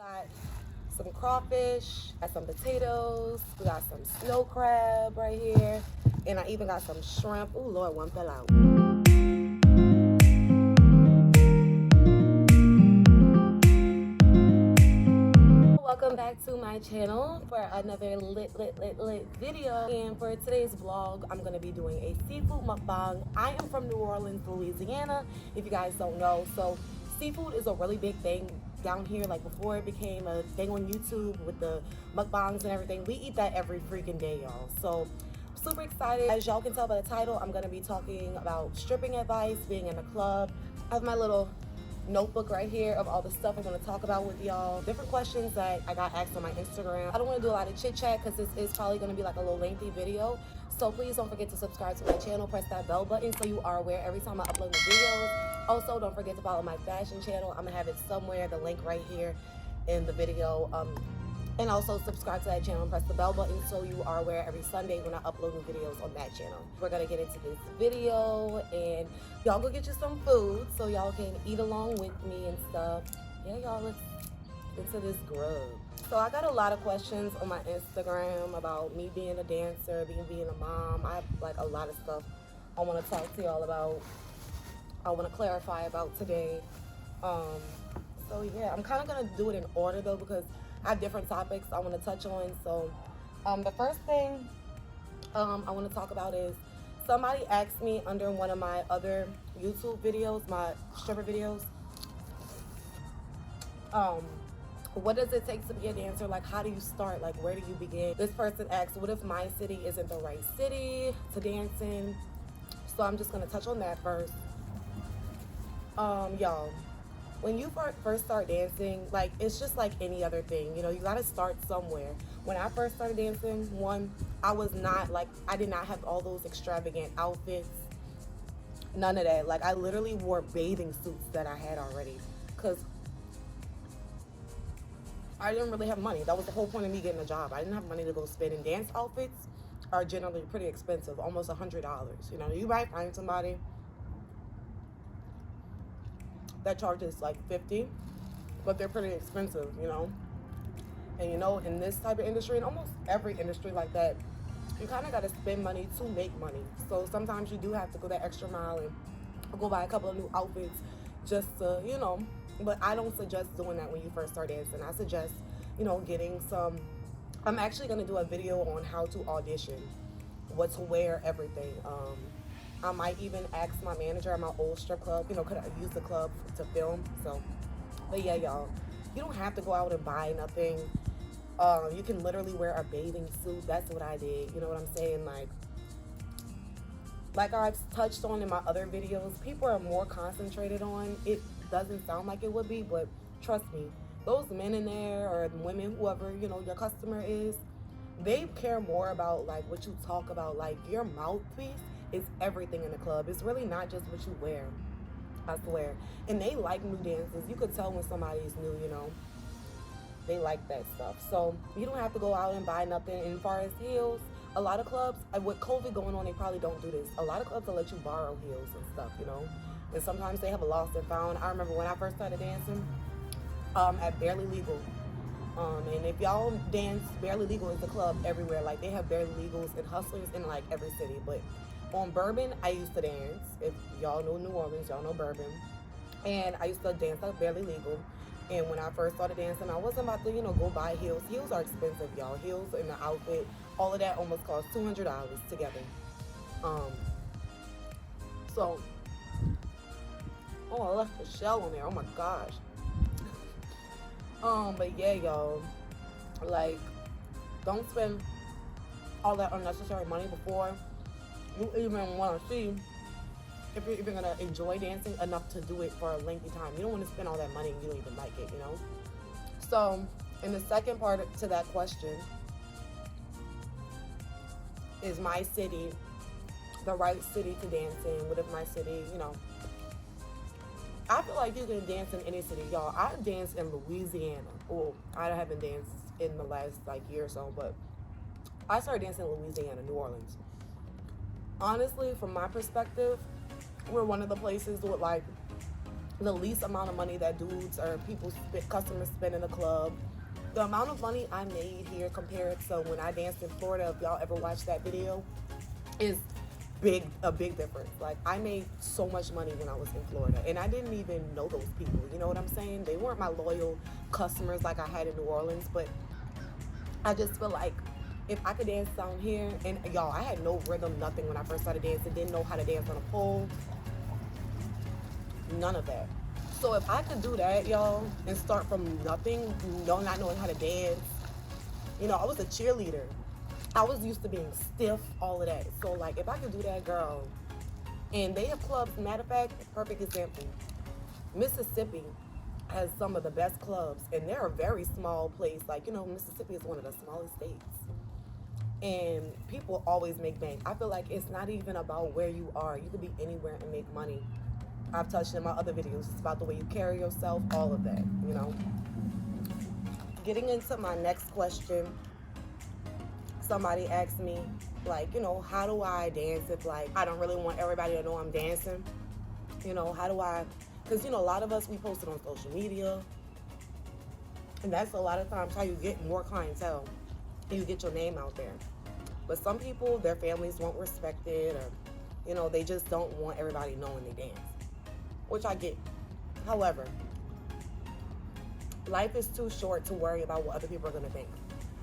Got some crawfish, got some potatoes, we got some snow crab right here, and I even got some shrimp. Oh Lord, one fell out. Welcome back to my channel for another lit video. And for today's vlog, I'm gonna be doing a seafood mukbang. I am from New Orleans, Louisiana, if you guys don't know. So seafood is a really big thing down here. Like before it became a thing on YouTube with the mukbangs and everything, we eat that every freaking day, y'all. So super excited. As y'all can tell by the title, I'm gonna be talking about stripping advice, being in a club. I have my little notebook right here of all the stuff I'm going to talk about with y'all. Different questions that I got asked on my Instagram. I don't want to do a lot of chit chat because this is probably going to be like a little lengthy video. So please don't forget to subscribe to my channel. Press that bell button so you are aware every time I upload new videos. Also, don't forget to follow my fashion channel. I'm going to have it somewhere, the link right here in the video. And also subscribe to that channel and press the bell button so you are aware every Sunday when I upload new videos on that channel. We're gonna get into this video and y'all go get you some food so y'all can eat along with me and stuff. Yeah, y'all, let's get into this grub. So I got a lot of questions on my Instagram about me being a dancer, being a mom. I have like a lot of stuff I want to talk to y'all about. I want to clarify about today. So yeah, I'm kind of gonna do it in order though because I have different topics I want to touch on. So the first thing I want to talk about is somebody asked me under one of my other YouTube videos, my stripper videos, what does it take to be a dancer? Like, how do you start? Like, where do you begin? This person asked, what if my city isn't the right city to dance in? So I'm just going to touch on that first. Y'all, when you first start dancing, like, it's just like any other thing, you know, you got to start somewhere. When I first started dancing, I was not like, I did not have all those extravagant outfits, none of that. Like, I literally wore bathing suits that I had already because I didn't really have money. That was the whole point of me getting a job. I didn't have money to go spend, and dance outfits are generally pretty expensive, almost $100. You know, you might find somebody that charges like $50, but they're pretty expensive, you know. And you know, in this type of industry, and almost every industry like that, you kind of got to spend money to make money. So sometimes you do have to go that extra mile and go buy a couple of new outfits just to, you know. But I don't suggest doing that when you first start dancing. I suggest, you know, getting some. I'm actually going to do a video on how to audition, what to wear, everything. I might even ask my manager at my old strip club, you know, could I use the club to film? So, but yeah, y'all, you don't have to go out and buy nothing. You can literally wear a bathing suit. That's what I did. You know what I'm saying? Like I've touched on in my other videos, people are more concentrated on, it doesn't sound like it would be, but trust me, those men in there or women, whoever, you know, your customer is, they care more about like what you talk about. Like your mouthpiece is everything in the club. It's really not just what you wear, I swear. And they like new dances. You could tell when somebody's new, you know. They like that stuff. So you don't have to go out and buy nothing. And as far as heels, a lot of clubs, with COVID going on, they probably don't do this. A lot of clubs will let you borrow heels and stuff, you know. And sometimes they have a lost and found. I remember when I first started dancing at Barely Legal. And if y'all dance, Barely Legal is the club everywhere. Like they have Barely Legals and Hustlers in like every city. But on Bourbon, I used to dance. If y'all know New Orleans, y'all know Bourbon. And I used to dance at Barely Legal. And when I first started dancing, I wasn't about to, you know, go buy heels. Heels are expensive, y'all. Heels and the outfit, all of that almost cost $200 together. So, oh, I left the shell on there. Oh my gosh. But yeah, y'all, like, don't spend all that unnecessary money before you even want to see if you're even gonna enjoy dancing enough to do it for a lengthy time. You don't want to spend all that money and you don't even like it, you know. So, in the second part to that question, is my city the right city to dance in? What if my city, you know? I feel like you can dance in any city, y'all. I danced in Louisiana. Well, I haven't danced in the last like year or so, but I started dancing in Louisiana, New Orleans. Honestly, from my perspective, we're one of the places with like the least amount of money that dudes or customers spend in the club. The amount of money I made here compared to when I danced in Florida, if y'all ever watched that video, is a big difference. Like, I made so much money when I was in Florida, and I didn't even know those people. You know what I'm saying? They weren't my loyal customers like I had in New Orleans, but I just feel like if I could dance down here, and y'all, I had no rhythm, nothing when I first started dancing, didn't know how to dance on a pole, none of that. So if I could do that, y'all, and start from nothing, not knowing how to dance, you know, I was a cheerleader. I was used to being stiff, all of that. So, like, if I could do that, girl, and they have clubs, matter of fact, perfect example, Mississippi has some of the best clubs, and they're a very small place. Like, you know, Mississippi is one of the smallest states. And people always make bank. I feel like it's not even about where you are. You could be anywhere and make money. I've touched in my other videos. It's about the way you carry yourself, all of that, you know. Getting into my next question, somebody asked me, like, you know, how do I dance if, like, I don't really want everybody to know I'm dancing? You know, how do I, because, you know, a lot of us, we post it on social media, and that's a lot of times how you get more clientele, and you get your name out there. But some people, their families won't respect it, or, you know, they just don't want everybody knowing they dance, which I get. However, life is too short to worry about what other people are going to think.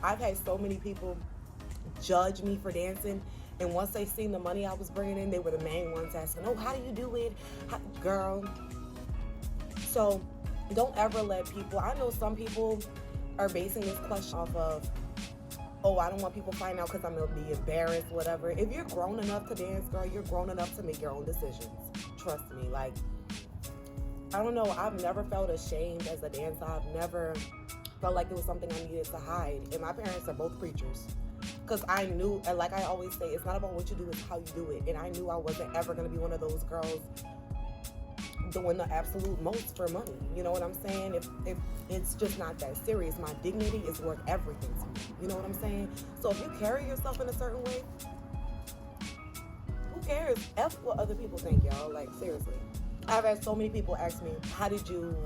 I've had so many people judge me for dancing, and once they seen the money I was bringing in, they were the main ones asking, oh, how do you do it? Girl. So don't ever let people, I know some people are basing this question off of, oh, I don't want people to find out because I'm going to be embarrassed, whatever. If you're grown enough to dance, girl, you're grown enough to make your own decisions. Trust me. Like, I don't know, I've never felt ashamed as a dancer. I've never felt like it was something I needed to hide. And my parents are both preachers. Because I knew, and like I always say, it's not about what you do, it's how you do it. And I knew I wasn't ever going to be one of those girls doing the absolute most for money. You know what I'm saying? If it's just not that serious. My dignity is worth everything to me. You know what I'm saying? So if you carry yourself in a certain way, who cares? F what other people think, y'all. Like, seriously. I've had so many people ask me, how did you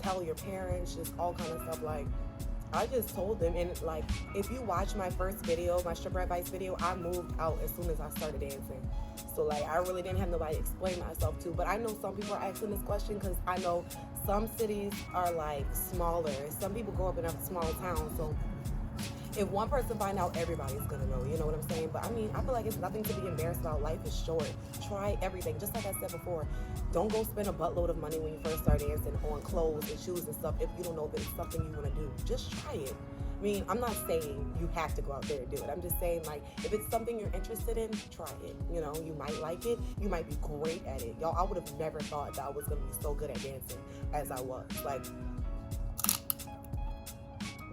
tell your parents? Just all kind of stuff. Like, I just told them. And like, if you watch my first video, my stripper advice video, I moved out as soon as I started dancing. So like, I really didn't have nobody to explain myself to. But I know some people are asking this question because I know some cities are like smaller. Some people grow up in a small town. So if one person find out, everybody's gonna know, you know what I'm saying? But I mean, I feel like it's nothing to be embarrassed about. Life is short. Try everything. Just like I said before, don't go spend a buttload of money when you first start dancing on clothes and shoes and stuff if you don't know if it's something you wanna do. Just try it. I mean, I'm not saying you have to go out there and do it. I'm just saying, like, if it's something you're interested in, try it. You know, you might like it. You might be great at it. Y'all, I would have never thought that I was gonna be so good at dancing as I was. Like,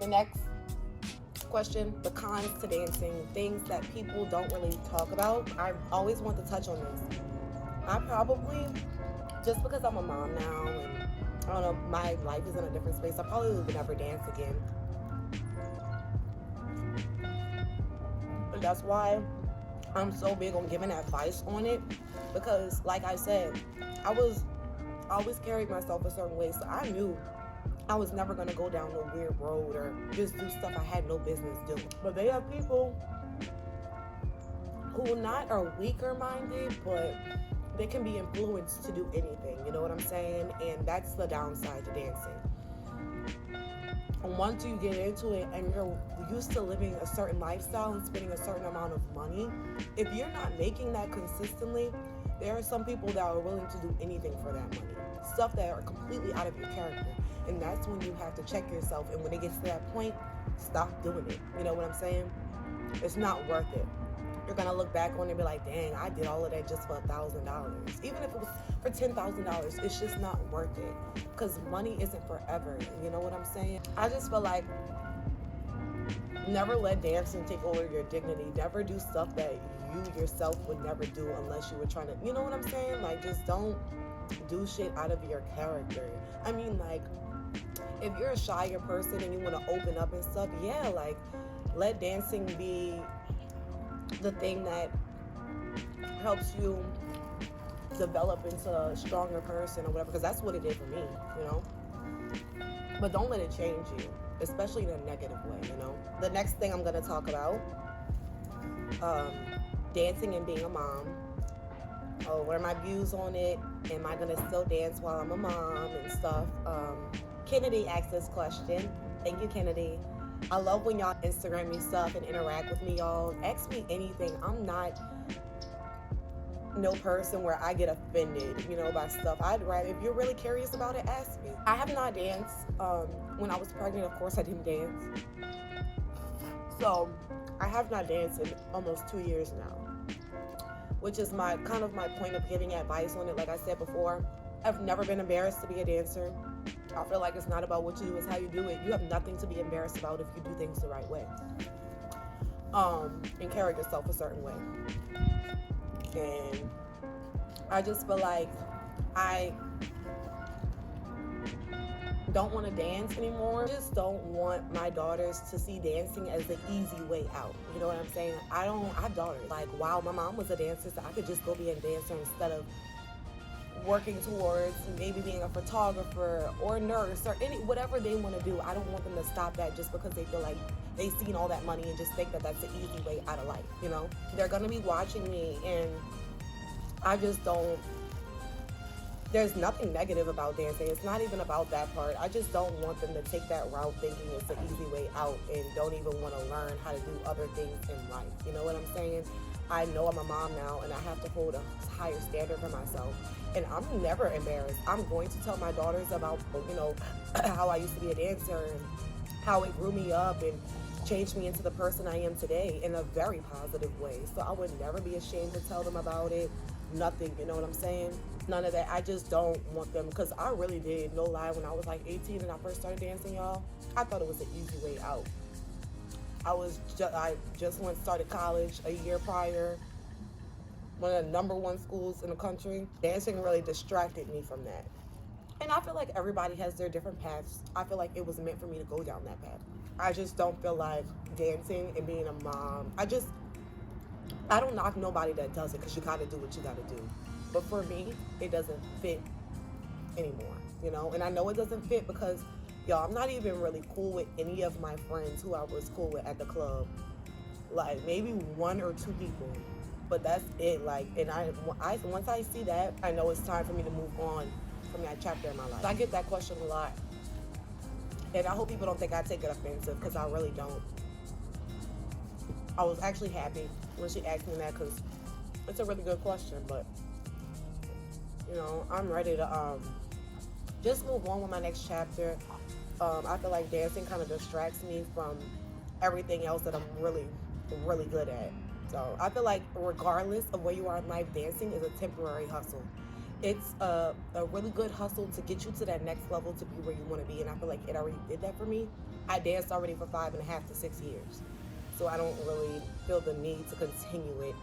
the next question, the cons to dancing, things that people don't really talk about. I always want to touch on this. I probably, just because I'm a mom now and I don't know, my life is in a different space, I probably would never dance again. And that's why I'm so big on giving advice on it, because like I said, I always carried myself a certain way, so I knew I was never going to go down no weird road or just do stuff I had no business doing. But they have people who not are weaker minded, but they can be influenced to do anything, you know what I'm saying? And that's the downside to dancing. And once you get into it and you're used to living a certain lifestyle and spending a certain amount of money, if you're not making that consistently, there are some people that are willing to do anything for that money. Stuff that are completely out of your character. And that's when you have to check yourself. And when it gets to that point, stop doing it. You know what I'm saying? It's not worth it. You're going to look back on it and be like, dang, I did all of that just for $1,000. Even if it was for $10,000, it's just not worth it. Because money isn't forever. You know what I'm saying? I just feel like never let dancing take over your dignity. Never do stuff that you yourself would never do unless you were trying to, you know what I'm saying? Like, just don't do shit out of your character. I mean, like, if you're a shyer person and you want to open up and stuff, yeah, like, let dancing be the thing that helps you develop into a stronger person or whatever, because that's what it did for me, you know. But don't let it change you, especially in a negative way, you know. The next thing I'm going to talk about, dancing and being a mom. Oh, what are my views on it? Am I going to still dance while I'm a mom and stuff? Kennedy asked this question. Thank you, Kennedy. I love when y'all Instagram me stuff and interact with me, y'all. Ask me anything. I'm not no person where I get offended, you know, by stuff. I'd rather, if you're really curious about it, ask me. I have not danced. When I was pregnant, of course, I didn't dance. So I have not danced in almost 2 years now, which is my kind of my point of giving advice on it. Like I said before, I've never been embarrassed to be a dancer. I feel like it's not about what you do, it's how you do it. You have nothing to be embarrassed about if you do things the right way, and carry yourself a certain way. And I just feel like I don't want to dance anymore. I just don't want my daughters to see dancing as the easy way out. You know what I'm saying? I have daughters. Like, wow, my mom was a dancer, so I could just go be a dancer instead of working towards maybe being a photographer or a nurse or whatever they want to do. I don't want them to stop that just because they feel like they've seen all that money and just think that that's the easy way out of life, you know? They're going to be watching me, and I just don't, there's nothing negative about dancing. It's not even about that part. I just don't want them to take that route thinking it's the easy way out and don't even want to learn how to do other things in life. You know what I'm saying? I know I'm a mom now, and I have to hold a higher standard for myself. And I'm never embarrassed. I'm going to tell my daughters about, you know, how I used to be a dancer and how it grew me up and changed me into the person I am today in a very positive way. So I would never be ashamed to tell them about it. Nothing, you know what I'm saying? None of that. I just don't want them, because I really did, no lie, when I was like 18 and I first started dancing, y'all, I thought it was an easy way out. I just started college a year prior, one of the #1 schools in the country. Dancing really distracted me from that. And I feel like everybody has their different paths. I feel like it was meant for me to go down that path. I just don't feel like dancing and being a mom, I don't knock nobody that does it, because you gotta do what you gotta do. But for me, it doesn't fit anymore, you know? And I know it doesn't fit because, y'all, I'm not even really cool with any of my friends who I was cool with at the club. Like, maybe 1 or 2 people. But that's it. Like, and once I see that, I know it's time for me to move on from that chapter in my life. I get that question a lot. And I hope people don't think I take it offensive, because I really don't. I was actually happy when she asked me that, because it's a really good question. But, you know, I'm ready to just move on with my next chapter. I feel like dancing kind of distracts me from everything else that I'm really, really good at. So I feel like regardless of where you are in life, dancing is a temporary hustle. It's a really good hustle to get you to that next level, to be where you want to be. And I feel like it already did that for me. I danced already for 5.5 to 6 years. So I don't really feel the need to continue it.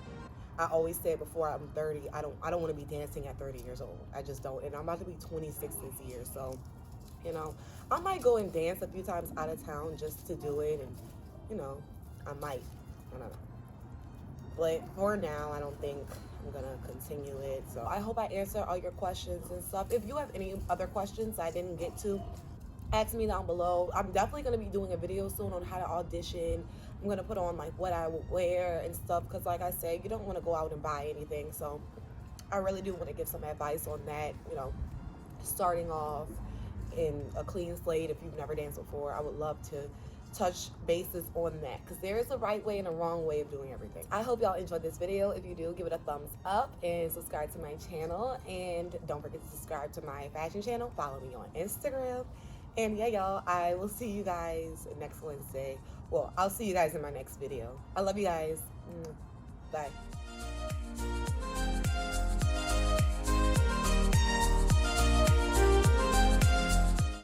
I always said before I'm 30, I don't want to be dancing at 30 years old. I just don't. And I'm about to be 26 this year. So, you know, I might go and dance a few times out of town just to do it. And, you know, I might. I don't know. But for now, I don't think I'm going to continue it. So I hope I answered all your questions and stuff. If you have any other questions I didn't get to, ask me down below. I'm definitely going to be doing a video soon on how to audition. I'm going to put on like what I would wear and stuff, because like I said, you don't want to go out and buy anything. So I really do want to give some advice on that, you know, starting off in a clean slate. If you've never danced before, I would love to touch bases on that, because there is a right way and a wrong way of doing everything. I hope y'all enjoyed this video. If you do, give it a thumbs up and subscribe to my channel. And don't forget to subscribe to my fashion channel. Follow me on Instagram. And yeah, y'all, I will see you guys next Wednesday. Well, I'll see you guys in my next video. I love you guys. Bye.